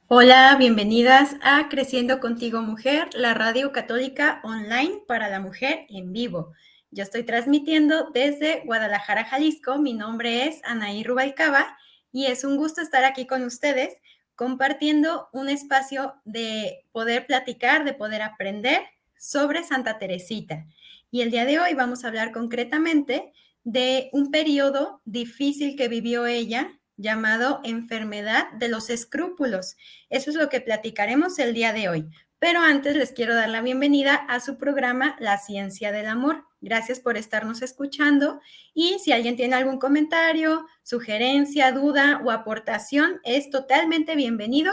Hola, bienvenidas a Creciendo Contigo Mujer, la radio católica online para la mujer en vivo. Yo estoy transmitiendo desde Guadalajara, Jalisco. Mi nombre es Anaí Rubalcaba y es un gusto estar aquí con ustedes compartiendo un espacio de poder platicar, de poder aprender sobre Santa Teresita. Y el día de hoy vamos a hablar concretamente de un periodo difícil que vivió ella llamado enfermedad de los escrúpulos. Eso es lo que platicaremos el día de hoy. Pero antes les quiero dar la bienvenida a su programa La Ciencia del Amor. Gracias por estarnos escuchando y si alguien tiene algún comentario, sugerencia, duda o aportación, es totalmente bienvenido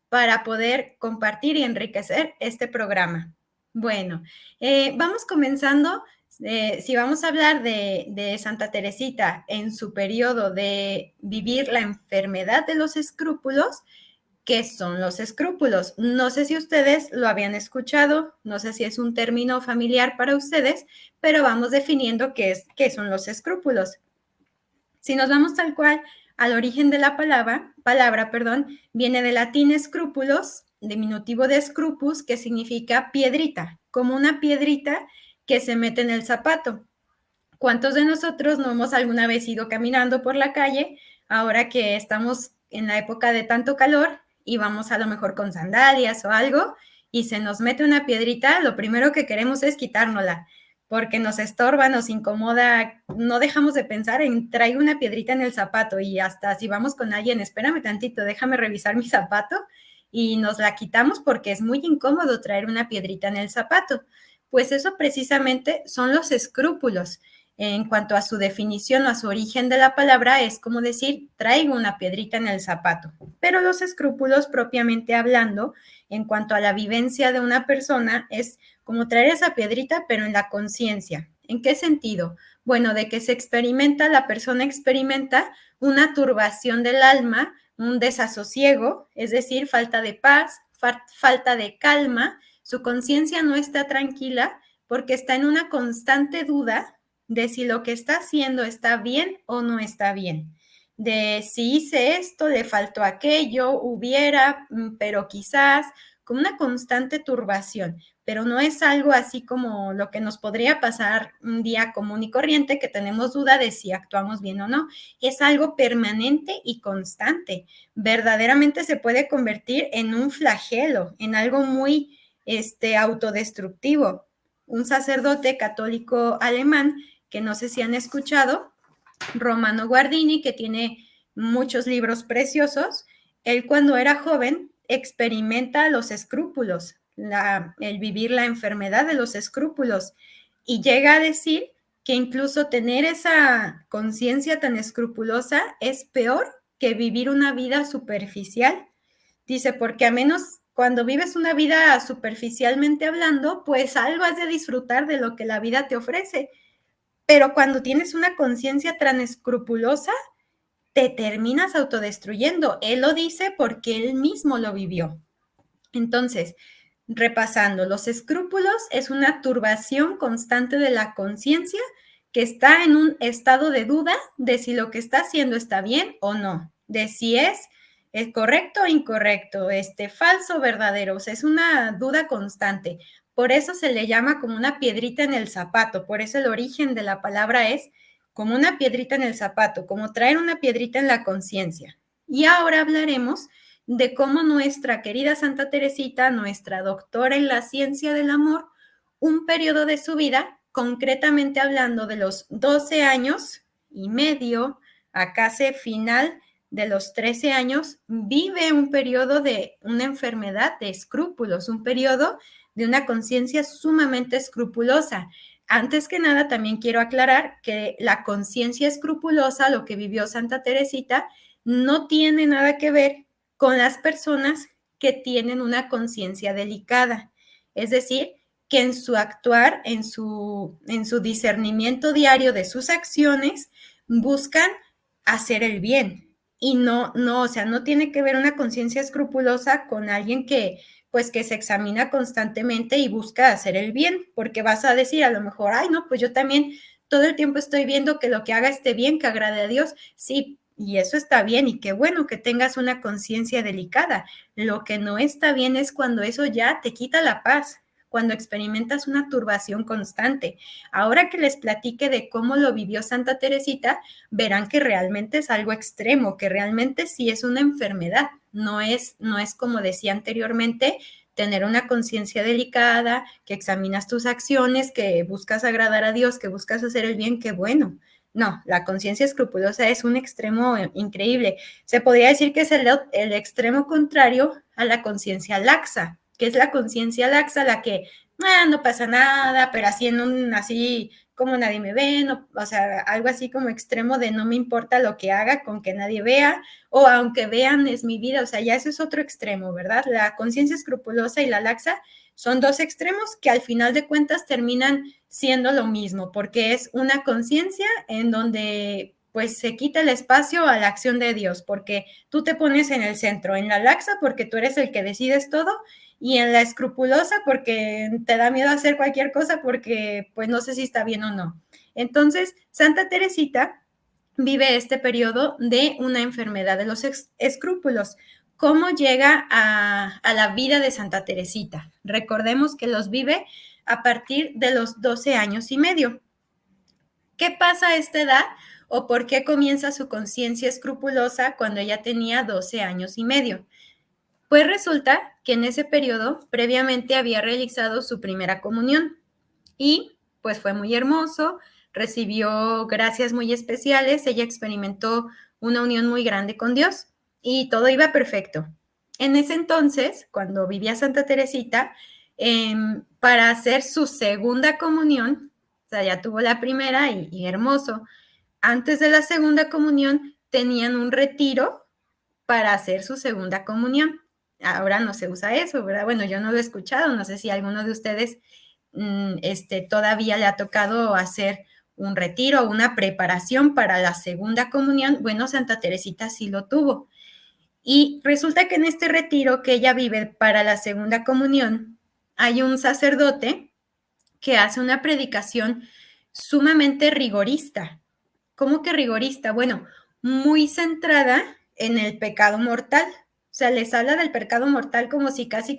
para poder compartir y enriquecer este programa. Bueno, vamos comenzando. Si vamos a hablar de Santa Teresita en su periodo de vivir la enfermedad de los escrúpulos, ¿qué son los escrúpulos? No sé si ustedes lo habían escuchado, no sé si es un término familiar para ustedes, pero vamos definiendo qué son los escrúpulos. Si nos vamos tal cual al origen de la palabra, viene del latín scrúpulos, diminutivo de scrupus, que significa piedrita, como una piedrita que se mete en el zapato. ¿Cuántos de nosotros no hemos alguna vez ido caminando por la calle ahora que estamos en la época de tanto calor y vamos a lo mejor con sandalias o algo y se nos mete una piedrita? Lo primero que queremos es quitárnosla porque nos estorba, nos incomoda, no dejamos de pensar en traigo una piedrita en el zapato y hasta si vamos con alguien, espérame tantito, déjame revisar mi zapato y nos la quitamos porque es muy incómodo traer una piedrita en el zapato. Pues eso precisamente son los escrúpulos. En cuanto a su definición o a su origen de la palabra, es como decir, traigo una piedrita en el zapato. Pero los escrúpulos, propiamente hablando, en cuanto a la vivencia de una persona, es como traer esa piedrita, pero en la conciencia. ¿En qué sentido? Bueno, de que la persona experimenta una turbación del alma, un desasosiego, es decir, falta de paz, falta de calma. Su conciencia no está tranquila porque está en una constante duda de si lo que está haciendo está bien o no está bien, de si hice esto, le faltó aquello, hubiera, pero quizás, con una constante turbación, pero no es algo así como lo que nos podría pasar un día común y corriente, que tenemos duda de si actuamos bien o no, es algo permanente y constante, verdaderamente se puede convertir en un flagelo, en algo muy autodestructivo. Un sacerdote católico alemán que no sé si han escuchado, Romano Guardini, que tiene muchos libros preciosos, él cuando era joven experimenta los escrúpulos, el vivir la enfermedad de los escrúpulos, y llega a decir que incluso tener esa conciencia tan escrupulosa es peor que vivir una vida superficial. Dice, porque a menos cuando vives una vida superficialmente hablando, pues algo has de disfrutar de lo que la vida te ofrece, pero cuando tienes una conciencia tan escrupulosa, te terminas autodestruyendo. Él lo dice porque él mismo lo vivió. Entonces, repasando, los escrúpulos es una turbación constante de la conciencia que está en un estado de duda de si lo que está haciendo está bien o no, de si es correcto o incorrecto, falso o verdadero. O sea, es una duda constante. Por eso se le llama como una piedrita en el zapato. Por eso el origen de la palabra es como una piedrita en el zapato, como traer una piedrita en la conciencia. Y ahora hablaremos de cómo nuestra querida Santa Teresita, nuestra doctora en la ciencia del amor, un periodo de su vida, concretamente hablando de los 12 años y medio a casi final de los 13 años, vive un periodo de una enfermedad de escrúpulos, un periodo de una conciencia sumamente escrupulosa. Antes que nada, también quiero aclarar que la conciencia escrupulosa, lo que vivió Santa Teresita, no tiene nada que ver con las personas que tienen una conciencia delicada. Es decir, que en su actuar, en su discernimiento diario de sus acciones, buscan hacer el bien. Y o sea, no tiene que ver una conciencia escrupulosa con alguien que se examina constantemente y busca hacer el bien, porque vas a decir a lo mejor, ay, no, pues yo también todo el tiempo estoy viendo que lo que haga esté bien, que agrade a Dios. Sí, y eso está bien y qué bueno que tengas una conciencia delicada. Lo que no está bien es cuando eso ya te quita la paz, cuando experimentas una turbación constante. Ahora que les platique de cómo lo vivió Santa Teresita, verán que realmente es algo extremo, que realmente sí es una enfermedad. No es como decía anteriormente, tener una conciencia delicada, que examinas tus acciones, que buscas agradar a Dios, que buscas hacer el bien, qué bueno. No, la conciencia escrupulosa es un extremo increíble. Se podría decir que es el extremo contrario a la conciencia laxa, que es la conciencia laxa la que no pasa nada, pero así como nadie me ve, no, o sea, algo así como extremo de no me importa lo que haga con que nadie vea, o aunque vean es mi vida, o sea, ya eso es otro extremo, ¿verdad? La conciencia escrupulosa y la laxa son dos extremos que al final de cuentas terminan siendo lo mismo, porque es una conciencia en donde pues se quita el espacio a la acción de Dios, porque tú te pones en el centro, en la laxa porque tú eres el que decides todo, y en la escrupulosa porque te da miedo hacer cualquier cosa porque pues no sé si está bien o no. Entonces, Santa Teresita vive este periodo de una enfermedad de los escrúpulos. ¿Cómo llega a la vida de Santa Teresita? Recordemos que los vive a partir de los 12 años y medio. ¿Qué pasa a esta edad o por qué comienza su conciencia escrupulosa cuando ella tenía 12 años y medio? Pues resulta que en ese periodo previamente había realizado su primera comunión y pues fue muy hermoso, recibió gracias muy especiales, ella experimentó una unión muy grande con Dios y todo iba perfecto. En ese entonces, cuando vivía Santa Teresita, para hacer su segunda comunión, o sea, ya tuvo la primera y hermoso, antes de la segunda comunión tenían un retiro para hacer su segunda comunión. Ahora no se usa eso, ¿verdad? Bueno, yo no lo he escuchado, no sé si alguno de ustedes todavía le ha tocado hacer un retiro o una preparación para la segunda comunión. Bueno, Santa Teresita sí lo tuvo. Y resulta que en este retiro que ella vive para la segunda comunión, hay un sacerdote que hace una predicación sumamente rigorista. ¿Cómo que rigorista? Bueno, muy centrada en el pecado mortal. O sea, les habla del pecado mortal como si casi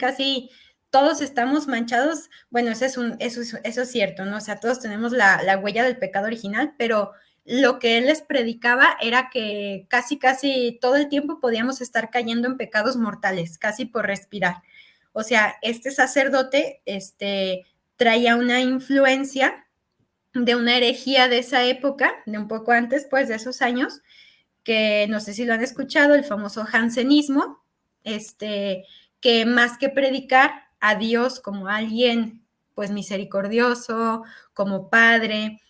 todos estamos manchados. Bueno, eso es cierto, ¿no? O sea, todos tenemos la huella del pecado original, pero lo que él les predicaba era que casi todo el tiempo podíamos estar cayendo en pecados mortales, casi por respirar. O sea, este sacerdote, traía una influencia de una herejía de esa época, de un poco antes, pues, de esos años, que no sé si lo han escuchado, el famoso jansenismo, que más que predicar a Dios como alguien, pues, misericordioso, como padre,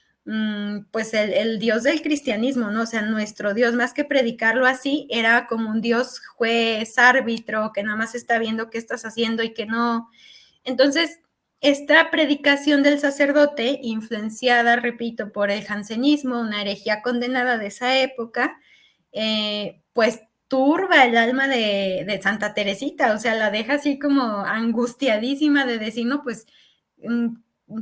pues el Dios del cristianismo, ¿no? O sea, nuestro Dios, más que predicarlo así, era como un Dios juez, árbitro, que nada más está viendo qué estás haciendo y que no. Entonces, esta predicación del sacerdote, influenciada, repito, por el jansenismo, una herejía condenada de esa época, pues turba el alma de Santa Teresita, o sea, la deja así como angustiadísima de decir, no, pues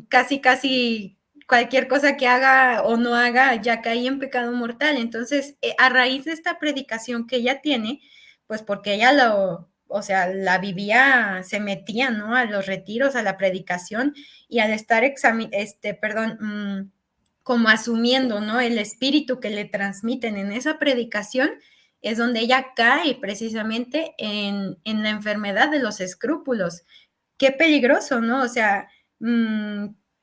casi cualquier cosa que haga o no haga ya caí en pecado mortal. Entonces, a raíz de esta predicación que ella tiene, pues porque ella o sea, la vivía, se metía, ¿no? A los retiros, a la predicación y al estar como asumiendo, ¿no? El espíritu que le transmiten en esa predicación es donde ella cae precisamente en la enfermedad de los escrúpulos. Qué peligroso, ¿no? O sea,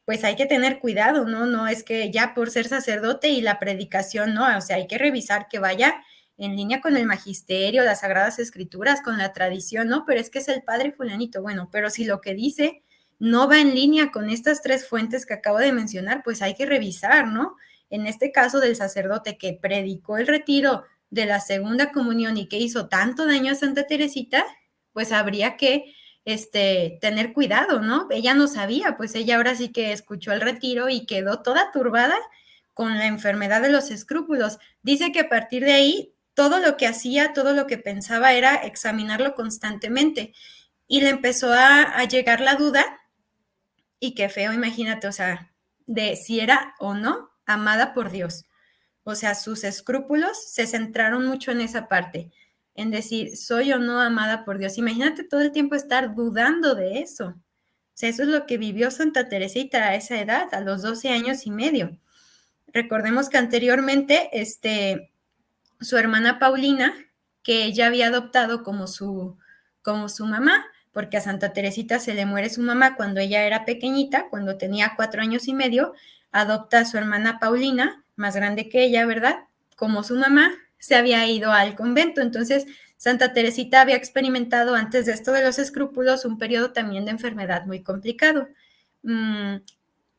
pues hay que tener cuidado, ¿no? No es que ya por ser sacerdote y la predicación, no, o sea, hay que revisar que vaya en línea con el magisterio, las sagradas escrituras, con la tradición, ¿no? Pero es que es el padre fulanito, bueno, pero si lo que dice no va en línea con estas tres fuentes que acabo de mencionar, pues hay que revisar, ¿no? En este caso del sacerdote que predicó el retiro de la segunda comunión y que hizo tanto daño a Santa Teresita, pues habría que tener cuidado, ¿no? Ella no sabía, pues ella ahora sí que escuchó el retiro y quedó toda turbada con la enfermedad de los escrúpulos. Dice que a partir de ahí todo lo que hacía, todo lo que pensaba era examinarlo constantemente y le empezó a llegar la duda y qué feo, imagínate, o sea, de si era o no amada por Dios. O sea, sus escrúpulos se centraron mucho en esa parte, en decir, ¿soy o no amada por Dios? Imagínate todo el tiempo estar dudando de eso. O sea, eso es lo que vivió Santa Teresita a esa edad, a los 12 años y medio. Recordemos que anteriormente, su hermana Paulina, que ella había adoptado como su mamá, porque a Santa Teresita se le muere su mamá cuando ella era pequeñita, cuando tenía 4 años y medio, adopta a su hermana Paulina, más grande que ella, ¿verdad? Como su mamá, se había ido al convento. Entonces, Santa Teresita había experimentado antes de esto de los escrúpulos un periodo también de enfermedad muy complicado.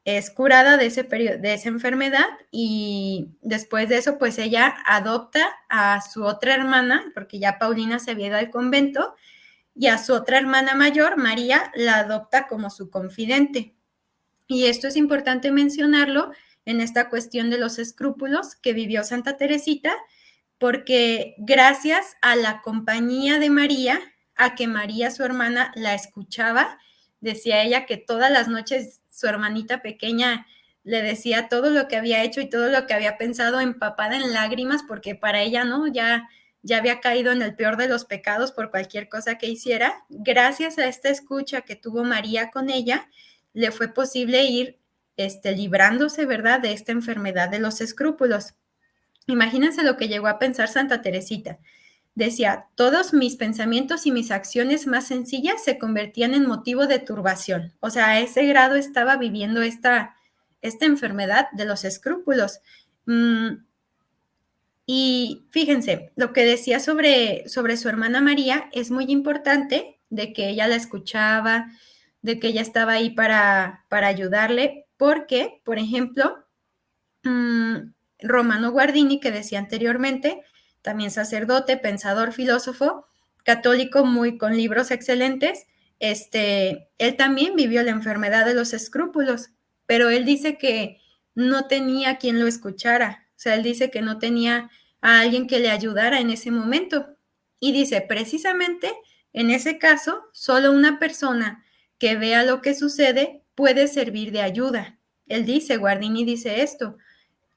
Es curada de esa enfermedad y después de eso, pues ella adopta a su otra hermana, porque ya Paulina se había ido al convento, y a su otra hermana mayor, María, la adopta como su confidente. Y esto es importante mencionarlo en esta cuestión de los escrúpulos que vivió Santa Teresita, porque gracias a la compañía de María, a que María, su hermana, la escuchaba, decía ella que todas las noches su hermanita pequeña le decía todo lo que había hecho y todo lo que había pensado, empapada en lágrimas, porque para ella, ¿no? Ya había caído en el peor de los pecados por cualquier cosa que hiciera. Gracias a esta escucha que tuvo María con ella, le fue posible ir librándose, ¿verdad?, de esta enfermedad de los escrúpulos. Imagínense lo que llegó a pensar Santa Teresita. Decía, todos mis pensamientos y mis acciones más sencillas se convertían en motivo de turbación. O sea, a ese grado estaba viviendo esta enfermedad de los escrúpulos. Y fíjense, lo que decía sobre su hermana María es muy importante, de que ella la escuchaba, de que ella estaba ahí para ayudarle, porque, por ejemplo, Romano Guardini, que decía anteriormente, también sacerdote, pensador, filósofo, católico, muy con libros excelentes, él también vivió la enfermedad de los escrúpulos, pero él dice que no tenía quien lo escuchara, o sea, él dice que no tenía a alguien que le ayudara en ese momento. Y dice, precisamente en ese caso, solo una persona que vea lo que sucede puede servir de ayuda. Él dice, Guardini dice esto,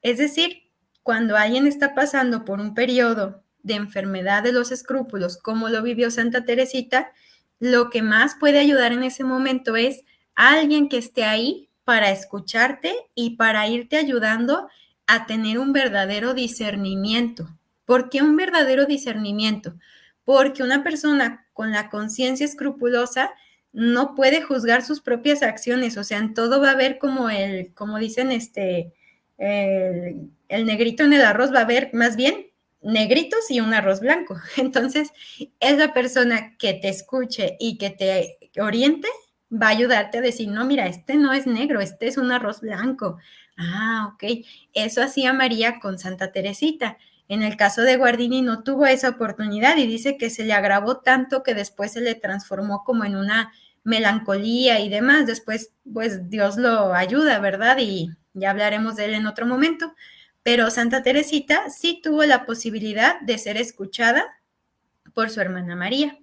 es decir, cuando alguien está pasando por un periodo de enfermedad de los escrúpulos, como lo vivió Santa Teresita, lo que más puede ayudar en ese momento es alguien que esté ahí para escucharte y para irte ayudando a tener un verdadero discernimiento. ¿Por qué un verdadero discernimiento? Porque una persona con la conciencia escrupulosa no puede juzgar sus propias acciones, o sea, en todo va a haber como dicen, el negrito en el arroz, va a haber más bien negritos y un arroz blanco. Entonces, esa persona que te escuche y que te oriente va a ayudarte a decir, no, mira, este no es negro, este es un arroz blanco. Ah, ok. Eso hacía María con Santa Teresita. En el caso de Guardini no tuvo esa oportunidad y dice que se le agravó tanto que después se le transformó como en una melancolía y demás. Después, pues Dios lo ayuda, ¿verdad? Y ya hablaremos de él en otro momento. Pero Santa Teresita sí tuvo la posibilidad de ser escuchada por su hermana María.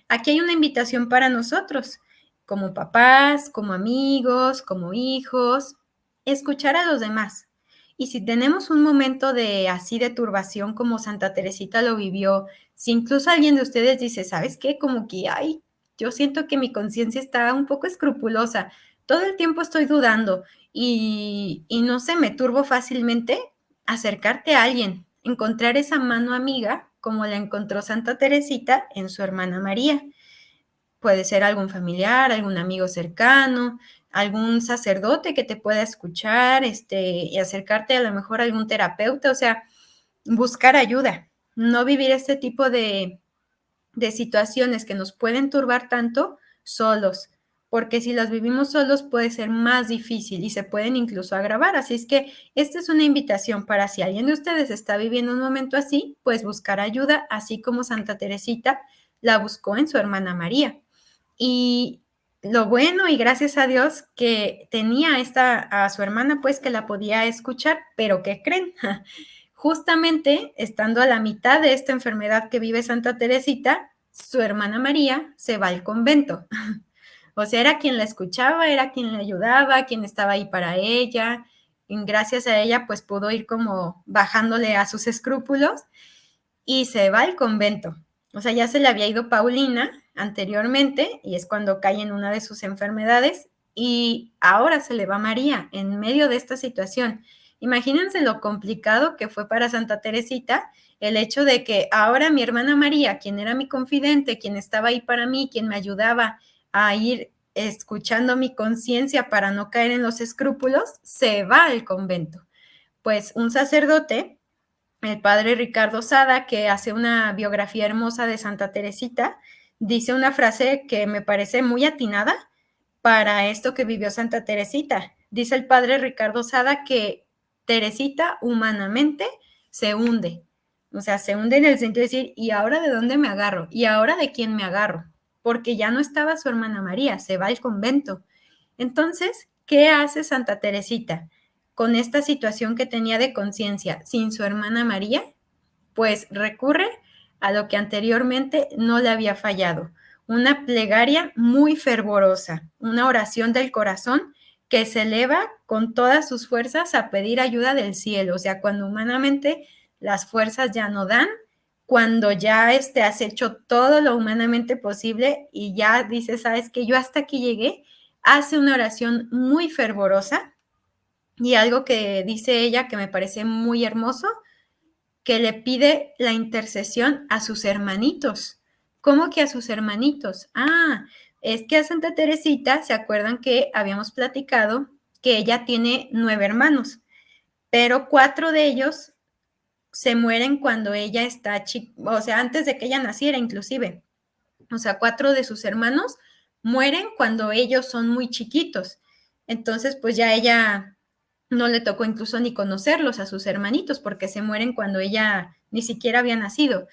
Aquí hay una invitación para nosotros, como papás, como amigos, como hijos, escuchar a los demás. Y si tenemos un momento de así de turbación como Santa Teresita lo vivió, si incluso alguien de ustedes dice, ¿sabes qué? Como que, ay, yo siento que mi conciencia está un poco escrupulosa, todo el tiempo estoy dudando y no sé, me turbo fácilmente, acercarte a alguien, encontrar esa mano amiga como la encontró Santa Teresita en su hermana María. Puede ser algún familiar, algún amigo cercano, algún sacerdote que te pueda escuchar, y acercarte a lo mejor a algún terapeuta, o sea, buscar ayuda, no vivir este tipo de situaciones que nos pueden turbar tanto solos, porque si las vivimos solos puede ser más difícil y se pueden incluso agravar. Así es que esta es una invitación para si alguien de ustedes está viviendo un momento así, pues buscar ayuda, así como Santa Teresita la buscó en su hermana María. Y lo bueno y gracias a Dios que tenía a su hermana, pues que la podía escuchar, pero ¿qué creen? Justamente estando a la mitad de esta enfermedad que vive Santa Teresita, su hermana María se va al convento. O sea, era quien la escuchaba, era quien la ayudaba, quien estaba ahí para ella. gracias a ella pues pudo ir como bajándole a sus escrúpulos y se va al convento. O sea, ya se le había ido Paulina anteriormente y es cuando cae en una de sus enfermedades y ahora se le va María en medio de esta situación. Imagínense lo complicado que fue para Santa Teresita el hecho de que ahora mi hermana María, quien era mi confidente, quien estaba ahí para mí, quien me ayudaba a ir escuchando mi conciencia para no caer en los escrúpulos, se va al convento. Pues un sacerdote, el padre Ricardo Sada, que hace una biografía hermosa de Santa Teresita, dice una frase que me parece muy atinada para esto que vivió Santa Teresita. Dice el padre Ricardo Sada que Teresita humanamente se hunde. O sea, se hunde en el sentido de decir, ¿y ahora de dónde me agarro? ¿Y ahora de quién me agarro? Porque ya no estaba su hermana María, se va al convento. Entonces, ¿qué hace Santa Teresita con esta situación que tenía de conciencia sin su hermana María? Pues recurre a lo que anteriormente no le había fallado, una plegaria muy fervorosa, una oración del corazón que se eleva con todas sus fuerzas a pedir ayuda del cielo. O sea, cuando humanamente las fuerzas ya no dan, cuando ya has hecho todo lo humanamente posible y ya dices, sabes que yo hasta aquí llegué, hace una oración muy fervorosa y algo que dice ella que me parece muy hermoso, que le pide la intercesión a sus hermanitos. ¿Cómo que a sus hermanitos? Es que a Santa Teresita, ¿se acuerdan que habíamos platicado que ella tiene 9 hermanos? Pero 4 de ellos se mueren cuando ella está chica, o sea, antes de que ella naciera inclusive. O sea, 4 de sus hermanos mueren cuando ellos son muy chiquitos. Entonces, pues ya ella no le tocó incluso ni conocerlos a sus hermanitos porque se mueren cuando ella ni siquiera había nacido.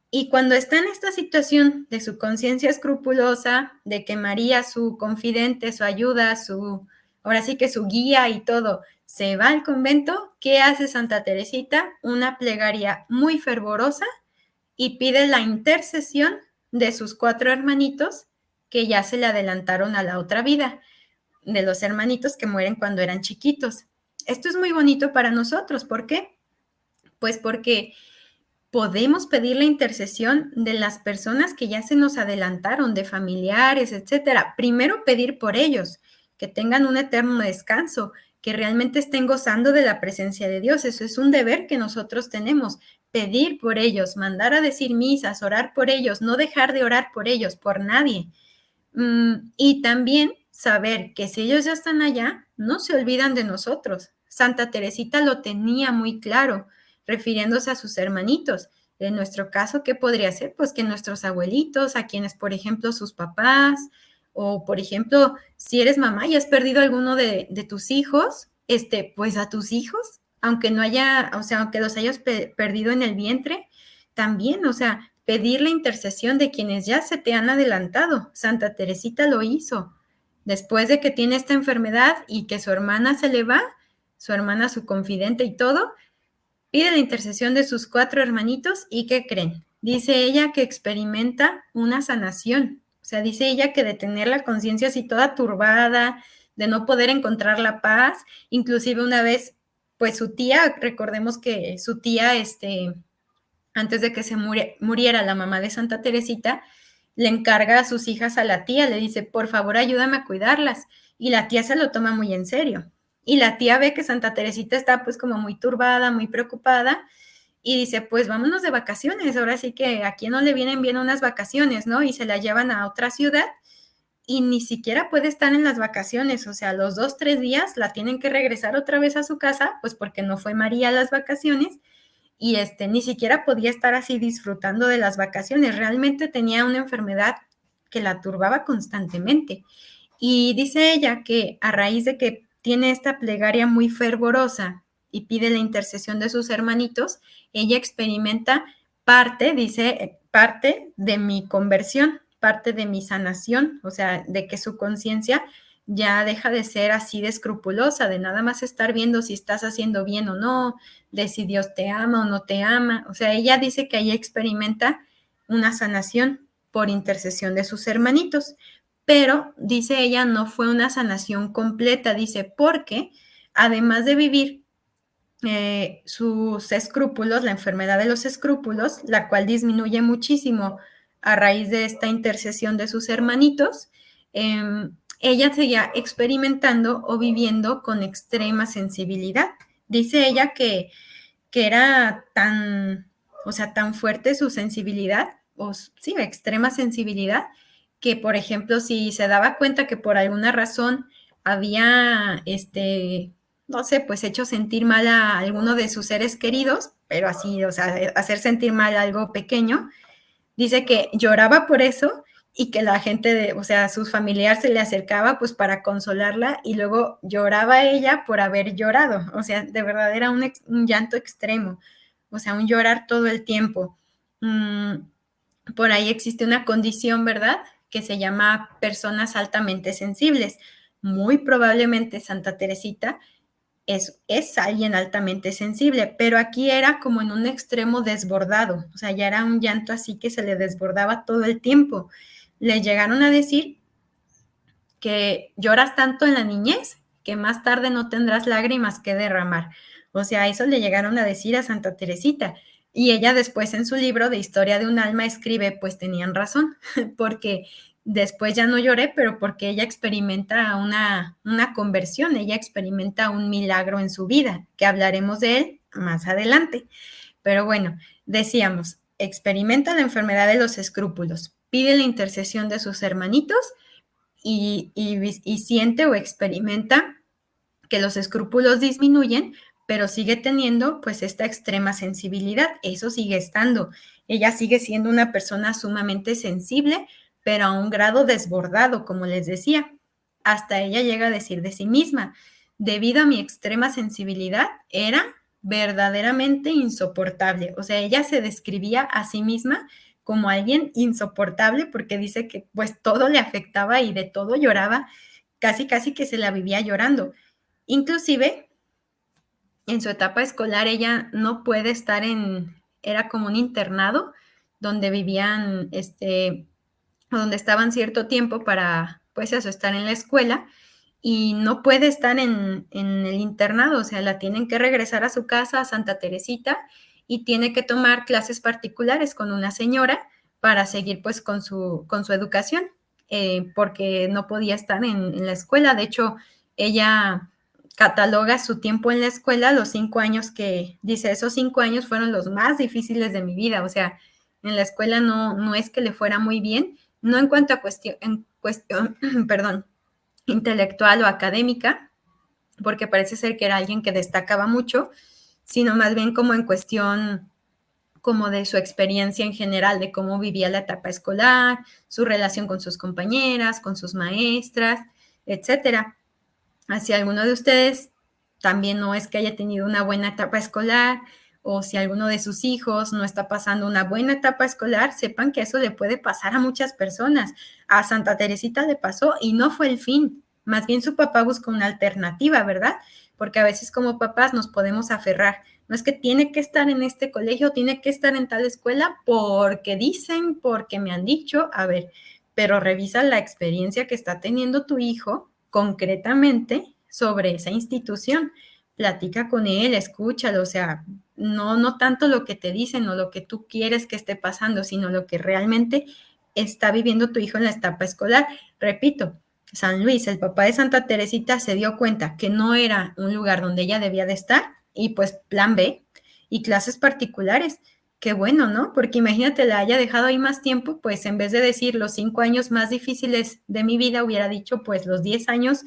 Y cuando está en esta situación de su conciencia escrupulosa, de que María, su confidente, su ayuda, ahora sí que su guía y todo, se va al convento, ¿qué hace Santa Teresita? Una plegaria muy fervorosa y pide la intercesión de sus 4 hermanitos que ya se le adelantaron a la otra vida, de los hermanitos que mueren cuando eran chiquitos. Esto es muy bonito para nosotros. ¿Por qué? Pues porque podemos pedir la intercesión de las personas que ya se nos adelantaron, de familiares, etcétera. Primero pedir por ellos, que tengan un eterno descanso, que realmente estén gozando de la presencia de Dios. Eso es un deber que nosotros tenemos, pedir por ellos, mandar a decir misas, orar por ellos, no dejar de orar por ellos, por nadie. Y también saber que si ellos ya están allá, no se olvidan de nosotros. Santa Teresita lo tenía muy claro, refiriéndose a sus hermanitos. En nuestro caso, ¿qué podría ser? Pues que nuestros abuelitos, a quienes, por ejemplo, sus papás, o por ejemplo, si eres mamá y has perdido alguno de tus hijos, pues a tus hijos, aunque no haya, o sea, aunque los hayas perdido en el vientre, también, o sea, pedir la intercesión de quienes ya se te han adelantado. Santa Teresita lo hizo. Después de que tiene esta enfermedad y que su hermana se le va, su hermana, su confidente y todo, pide la intercesión de sus 4 hermanitos y ¿qué creen? Dice ella que experimenta una sanación. O sea, dice ella que de tener la conciencia así toda turbada, de no poder encontrar la paz, inclusive una vez, pues su tía, recordemos que su tía, antes de que se muriera la mamá de Santa Teresita, le encarga a sus hijas a la tía, le dice, por favor, ayúdame a cuidarlas. Y la tía se lo toma muy en serio. Y la tía ve que Santa Teresita está pues como muy turbada, muy preocupada, y dice, pues vámonos de vacaciones, ahora sí que a quién no le vienen bien unas vacaciones, ¿no? Y se la llevan a otra ciudad y ni siquiera puede estar en las vacaciones, o sea, los 2, 3 días la tienen que regresar otra vez a su casa, pues porque no fue María a las vacaciones, y ni siquiera podía estar así disfrutando de las vacaciones, realmente tenía una enfermedad que la turbaba constantemente. Y dice ella que a raíz de que tiene esta plegaria muy fervorosa y pide la intercesión de sus hermanitos, ella experimenta dice, parte de mi conversión, parte de mi sanación, o sea, de que su conciencia ya deja de ser así de escrupulosa, de nada más estar viendo si estás haciendo bien o no, de si Dios te ama o no te ama. O sea, ella dice que ella experimenta una sanación por intercesión de sus hermanitos, pero dice ella no fue una sanación completa, dice, porque además de vivir sus escrúpulos, la enfermedad de los escrúpulos, la cual disminuye muchísimo a raíz de esta intercesión de sus hermanitos, ella seguía experimentando o viviendo con extrema sensibilidad. Dice ella que era tan, o sea, tan fuerte su sensibilidad, o sí, extrema sensibilidad, que por ejemplo, si se daba cuenta que por alguna razón había, no sé, pues hecho sentir mal a alguno de sus seres queridos, pero así, o sea, hacer sentir mal a algo pequeño, dice que lloraba por eso y que la gente, o sea, sus familiares se le acercaba pues para consolarla y luego lloraba ella por haber llorado. O sea, de verdad era un llanto extremo, o sea, un llorar todo el tiempo. Por ahí existe una condición, ¿verdad? Que se llama personas altamente sensibles. Muy probablemente Santa Teresita es alguien altamente sensible, pero aquí era como en un extremo desbordado, o sea, ya era un llanto así que se le desbordaba todo el tiempo. Le llegaron a decir que lloras tanto en la niñez que más tarde no tendrás lágrimas que derramar. O sea, eso le llegaron a decir a Santa Teresita. Y ella después en su libro de Historia de un alma escribe, pues tenían razón, porque después ya no lloré, pero porque ella experimenta una conversión, ella experimenta un milagro en su vida, que hablaremos de él más adelante. Pero bueno, decíamos, experimenta la enfermedad de los escrúpulos, pide la intercesión de sus hermanitos y siente o experimenta que los escrúpulos disminuyen, pero sigue teniendo pues esta extrema sensibilidad, eso sigue estando. Ella sigue siendo una persona sumamente sensible, pero a un grado desbordado, como les decía. Hasta ella llega a decir de sí misma, debido a mi extrema sensibilidad, era verdaderamente insoportable. O sea, ella se describía a sí misma como alguien insoportable porque dice que pues todo le afectaba y de todo lloraba, casi casi que se la vivía llorando. Inclusive, en su etapa escolar ella no puede estar era como un internado donde vivían, donde estaban cierto tiempo para, pues eso, estar en la escuela y no puede estar en el internado, o sea, la tienen que regresar a su casa, a Santa Teresita, y tiene que tomar clases particulares con una señora para seguir pues con su educación, porque no podía estar en la escuela. De hecho, ella cataloga su tiempo en la escuela, los 5 años que dice, esos 5 años fueron los más difíciles de mi vida, o sea, en la escuela no es que le fuera muy bien, no en cuanto a cuestión, perdón, intelectual o académica, porque parece ser que era alguien que destacaba mucho, sino más bien como en cuestión como de su experiencia en general, de cómo vivía la etapa escolar, su relación con sus compañeras, con sus maestras, etcétera. Si alguno de ustedes también no es que haya tenido una buena etapa escolar, o si alguno de sus hijos no está pasando una buena etapa escolar, sepan que eso le puede pasar a muchas personas. A Santa Teresita le pasó y no fue el fin. Más bien su papá buscó una alternativa, ¿verdad? Porque a veces como papás nos podemos aferrar. No es que tiene que estar en este colegio, tiene que estar en tal escuela porque dicen, porque me han dicho. A ver, pero revisa la experiencia que está teniendo tu hijo concretamente sobre esa institución. Platica con él, escúchalo, o sea, no tanto lo que te dicen o lo que tú quieres que esté pasando, sino lo que realmente está viviendo tu hijo en la etapa escolar. Repito, San Luis, el papá de Santa Teresita, se dio cuenta que no era un lugar donde ella debía de estar y pues plan B y clases particulares. Qué bueno, ¿no? Porque imagínate, la haya dejado ahí más tiempo, pues en vez de decir los 5 años más difíciles de mi vida, hubiera dicho pues los 10 años,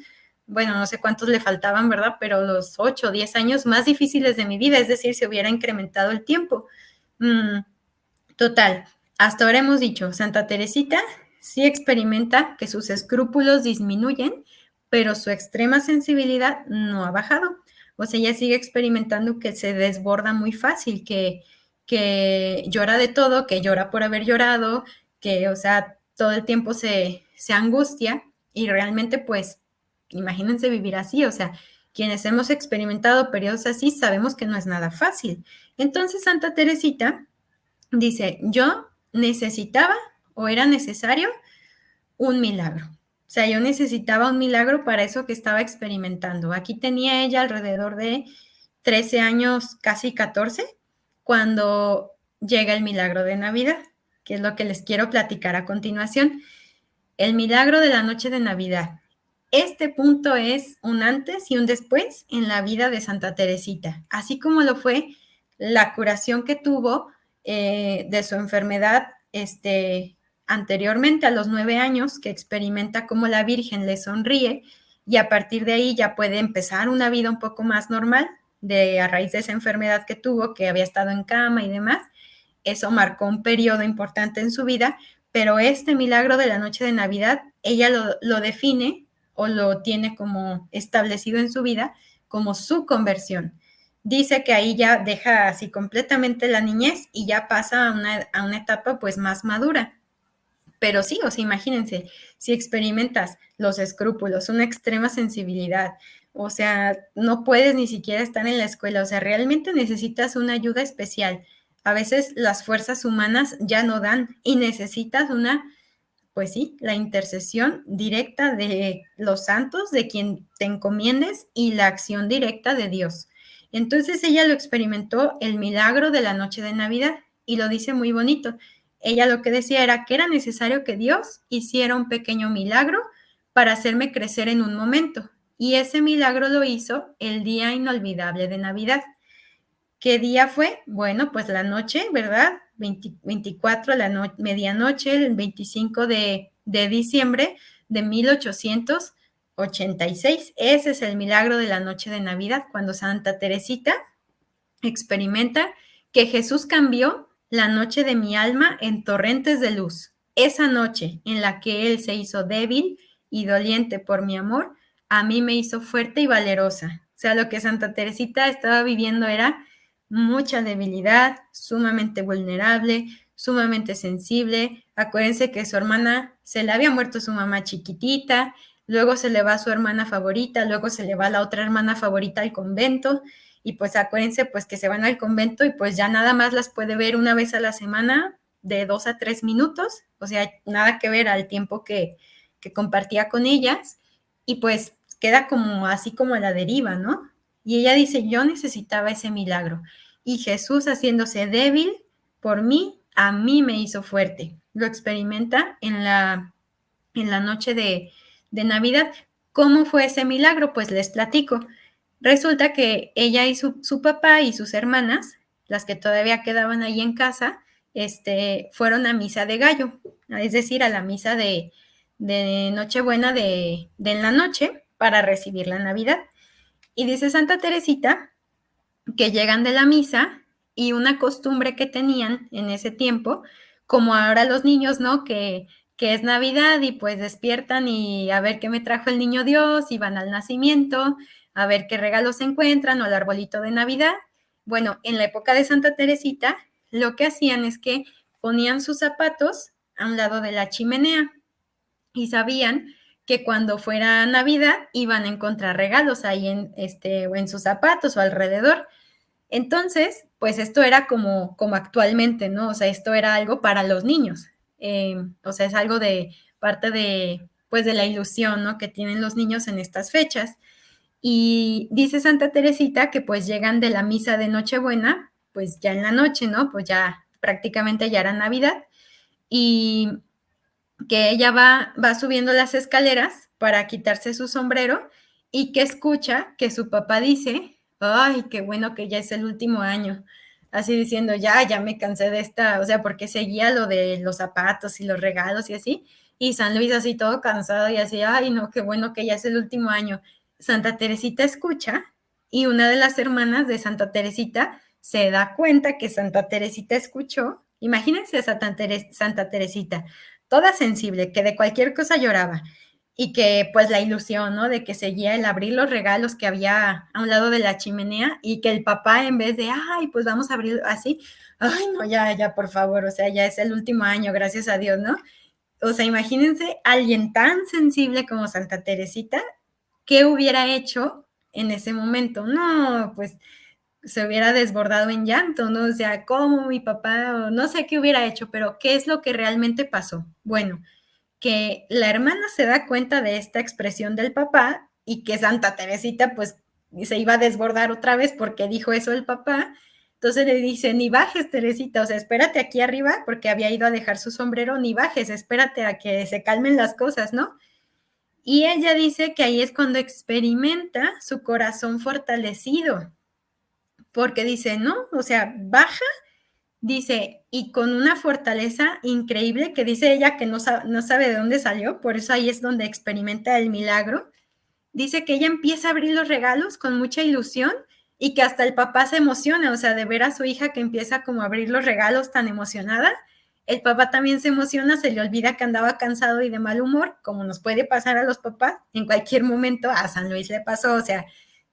bueno, no sé cuántos le faltaban, ¿verdad? Pero los 8 o 10 años más difíciles de mi vida, es decir, se hubiera incrementado el tiempo. Total, hasta ahora hemos dicho, Santa Teresita sí experimenta que sus escrúpulos disminuyen, pero su extrema sensibilidad no ha bajado. O sea, ella sigue experimentando que se desborda muy fácil, que llora de todo, que llora por haber llorado, que, o sea, todo el tiempo se angustia y realmente, pues, imagínense vivir así, o sea, quienes hemos experimentado periodos así sabemos que no es nada fácil. Entonces, Santa Teresita dice, yo necesitaba o era necesario un milagro. O sea, yo necesitaba un milagro para eso que estaba experimentando. Aquí tenía ella alrededor de 13 años, casi 14, cuando llega el milagro de Navidad, que es lo que les quiero platicar a continuación. El milagro de la noche de Navidad. Este punto es un antes y un después en la vida de Santa Teresita, así como lo fue la curación que tuvo de su enfermedad anteriormente a los 9 años, que experimenta cómo la Virgen le sonríe y a partir de ahí ya puede empezar una vida un poco más normal a raíz de esa enfermedad que tuvo, que había estado en cama y demás. Eso marcó un periodo importante en su vida, pero este milagro de la noche de Navidad, ella lo define o lo tiene como establecido en su vida como su conversión. Dice que ahí ya deja así completamente la niñez y ya pasa a una etapa pues más madura. Pero sí, o sea, imagínense, si experimentas los escrúpulos, una extrema sensibilidad, o sea, no puedes ni siquiera estar en la escuela, o sea, realmente necesitas una ayuda especial. A veces las fuerzas humanas ya no dan y necesitas pues sí, la intercesión directa de los santos, de quien te encomiendes y la acción directa de Dios. Entonces ella lo experimentó el milagro de la noche de Navidad y lo dice muy bonito. Ella lo que decía era que era necesario que Dios hiciera un pequeño milagro para hacerme crecer en un momento. Y ese milagro lo hizo el día inolvidable de Navidad. ¿Qué día fue? Bueno, pues la noche, ¿verdad? 24, medianoche, el 25 de diciembre de 1886. Ese es el milagro de la noche de Navidad, cuando Santa Teresita experimenta que Jesús cambió la noche de mi alma en torrentes de luz. Esa noche en la que Él se hizo débil y doliente por mi amor, a mí me hizo fuerte y valerosa. O sea, lo que Santa Teresita estaba viviendo era mucha debilidad, sumamente vulnerable, sumamente sensible. Acuérdense que su hermana, se le había muerto su mamá chiquitita, luego se le va su hermana favorita, luego se le va la otra hermana favorita al convento, y pues acuérdense pues que se van al convento y pues ya nada más las puede ver una vez a la semana de 2 a 3 minutos, o sea, nada que ver al tiempo que compartía con ellas, y pues queda como así como a la deriva, ¿no? Y ella dice, yo necesitaba ese milagro. Y Jesús haciéndose débil por mí, a mí me hizo fuerte. Lo experimenta en la noche de Navidad. ¿Cómo fue ese milagro? Pues les platico. Resulta que ella y su papá y sus hermanas, las que todavía quedaban ahí en casa, fueron a misa de gallo, es decir, a la misa de Nochebuena de en la noche para recibir la Navidad. Y dice Santa Teresita que llegan de la misa y una costumbre que tenían en ese tiempo, como ahora los niños, ¿no? Que es Navidad y pues despiertan y a ver qué me trajo el niño Dios y van al nacimiento, a ver qué regalos se encuentran o al arbolito de Navidad. Bueno, en la época de Santa Teresita, lo que hacían es que ponían sus zapatos a un lado de la chimenea y sabían que cuando fuera Navidad iban a encontrar regalos ahí o en sus zapatos o alrededor. Entonces, pues esto era como actualmente, ¿no? O sea, esto era algo para los niños. O sea, es algo de parte pues de la ilusión, ¿no? Que tienen los niños en estas fechas. Y dice Santa Teresita que pues llegan de la misa de Nochebuena, pues ya en la noche, ¿no? Pues ya prácticamente ya era Navidad. Y que ella va subiendo las escaleras para quitarse su sombrero y que escucha que su papá dice, ay, qué bueno que ya es el último año. Así diciendo, ya me cansé de esta, o sea, porque seguía lo de los zapatos y los regalos y así. Y San Luis así todo cansado y así, ay, no, qué bueno que ya es el último año. Santa Teresita escucha y una de las hermanas de Santa Teresita se da cuenta que Santa Teresita escuchó. Imagínense a Santa Teresita, toda sensible, que de cualquier cosa lloraba y que pues la ilusión, ¿no? De que seguía el abrir los regalos que había a un lado de la chimenea y que el papá en vez de, ay, pues vamos a abrir así, ay, no, ya, por favor, o sea, ya es el último año, gracias a Dios, ¿no? O sea, imagínense alguien tan sensible como Santa Teresita, ¿qué hubiera hecho en ese momento? No, pues se hubiera desbordado en llanto, ¿no? O sea, ¿cómo mi papá? No sé qué hubiera hecho, pero ¿qué es lo que realmente pasó? Bueno, que la hermana se da cuenta de esta expresión del papá y que Santa Teresita pues se iba a desbordar otra vez porque dijo eso el papá. Entonces le dice, ni bajes, Teresita, o sea, espérate aquí arriba, porque había ido a dejar su sombrero, ni bajes, espérate a que se calmen las cosas, ¿no? Y ella dice que ahí es cuando experimenta su corazón fortalecido, porque dice, no, o sea, baja, dice, y con una fortaleza increíble que dice ella que no sabe de dónde salió, por eso ahí es donde experimenta el milagro. Dice que ella empieza a abrir los regalos con mucha ilusión y que hasta el papá se emociona, o sea, de ver a su hija que empieza como a abrir los regalos tan emocionada. El papá también se emociona, se le olvida que andaba cansado y de mal humor, como nos puede pasar a los papás en cualquier momento. A San Luis le pasó, o sea,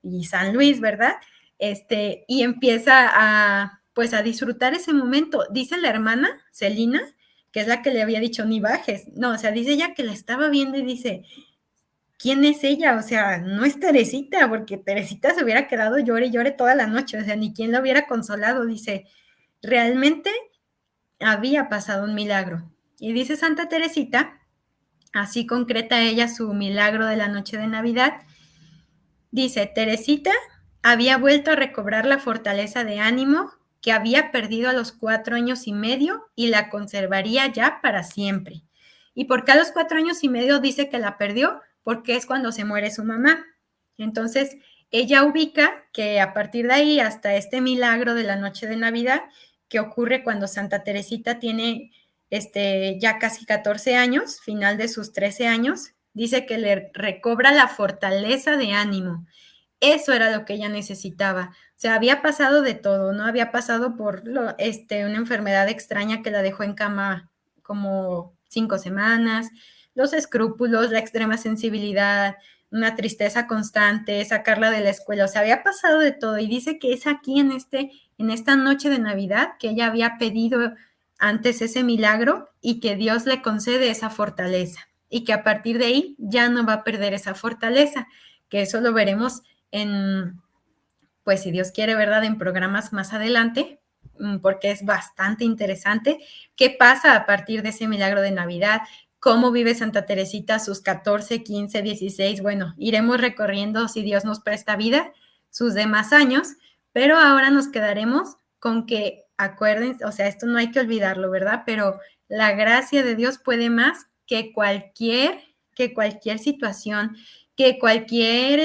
y San Luis, ¿verdad? Y empieza pues a disfrutar ese momento. Dice la hermana, Celina, que es la que le había dicho ni bajes. No, o sea, dice ella que la estaba viendo y dice, ¿quién es ella? O sea, no es Teresita, porque Teresita se hubiera quedado llore y llore toda la noche, o sea, ni quién la hubiera consolado. Dice, realmente había pasado un milagro. Y dice Santa Teresita, así concreta ella su milagro de la noche de Navidad, dice, Teresita había vuelto a recobrar la fortaleza de ánimo que había perdido a los 4 años y medio y la conservaría ya para siempre. ¿Y por qué a los 4 años y medio dice que la perdió? Porque es cuando se muere su mamá. Entonces, ella ubica que a partir de ahí hasta este milagro de la noche de Navidad, que ocurre cuando Santa Teresita tiene ya casi 14 años, final de sus 13 años, dice que le recobra la fortaleza de ánimo. Eso era lo que ella necesitaba. O sea, había pasado de todo, ¿no? Había pasado por una enfermedad extraña que la dejó en cama como 5 semanas, los escrúpulos, la extrema sensibilidad, una tristeza constante, sacarla de la escuela. O sea, había pasado de todo. Y dice que es aquí en esta noche de Navidad que ella había pedido antes ese milagro y que Dios le concede esa fortaleza y que a partir de ahí ya no va a perder esa fortaleza, que eso lo veremos pues si Dios quiere, ¿verdad? En programas más adelante, porque es bastante interesante. ¿Qué pasa a partir de ese milagro de Navidad? ¿Cómo vive Santa Teresita sus 14, 15, 16? Bueno, iremos recorriendo, si Dios nos presta vida, sus demás años, pero ahora nos quedaremos con que, acuérdense, o sea, esto no hay que olvidarlo, ¿verdad? Pero la gracia de Dios puede más que cualquier situación, que cualquier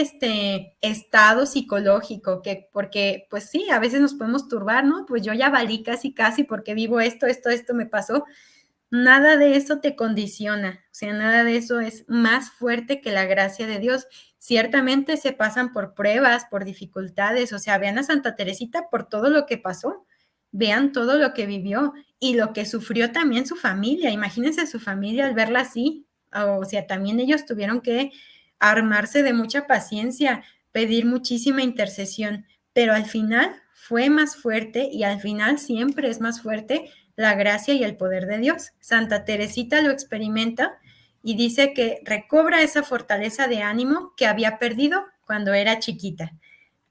estado psicológico, porque pues sí, a veces nos podemos turbar, ¿no? Pues yo ya valí casi porque vivo esto me pasó. Nada de eso te condiciona, o sea, nada de eso es más fuerte que la gracia de Dios. Ciertamente se pasan por pruebas, por dificultades, o sea, vean a Santa Teresita por todo lo que pasó, vean todo lo que vivió y lo que sufrió también su familia. Imagínense su familia al verla así, o sea, también ellos tuvieron que armarse de mucha paciencia, pedir muchísima intercesión, pero al final fue más fuerte y al final siempre es más fuerte la gracia y el poder de Dios. Santa Teresita lo experimenta y dice que recobra esa fortaleza de ánimo que había perdido cuando era chiquita.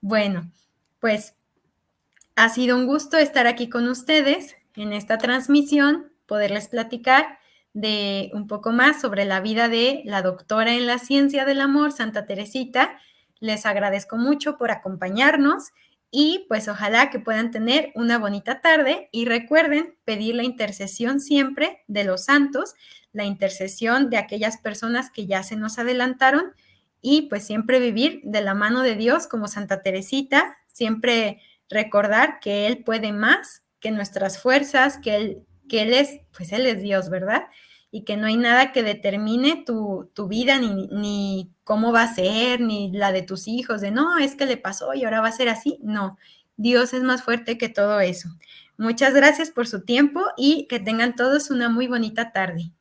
Bueno, pues ha sido un gusto estar aquí con ustedes en esta transmisión, poderles platicar de un poco más sobre la vida de la doctora en la ciencia del amor, Santa Teresita. Les agradezco mucho por acompañarnos y pues ojalá que puedan tener una bonita tarde y recuerden pedir la intercesión siempre de los santos, la intercesión de aquellas personas que ya se nos adelantaron y pues siempre vivir de la mano de Dios como Santa Teresita, siempre recordar que Él puede más que nuestras fuerzas, que Él es Dios, ¿verdad? Y que no hay nada que determine tu vida, ni cómo va a ser, ni la de tus hijos, de no, es que le pasó y ahora va a ser así. No, Dios es más fuerte que todo eso. Muchas gracias por su tiempo y que tengan todos una muy bonita tarde.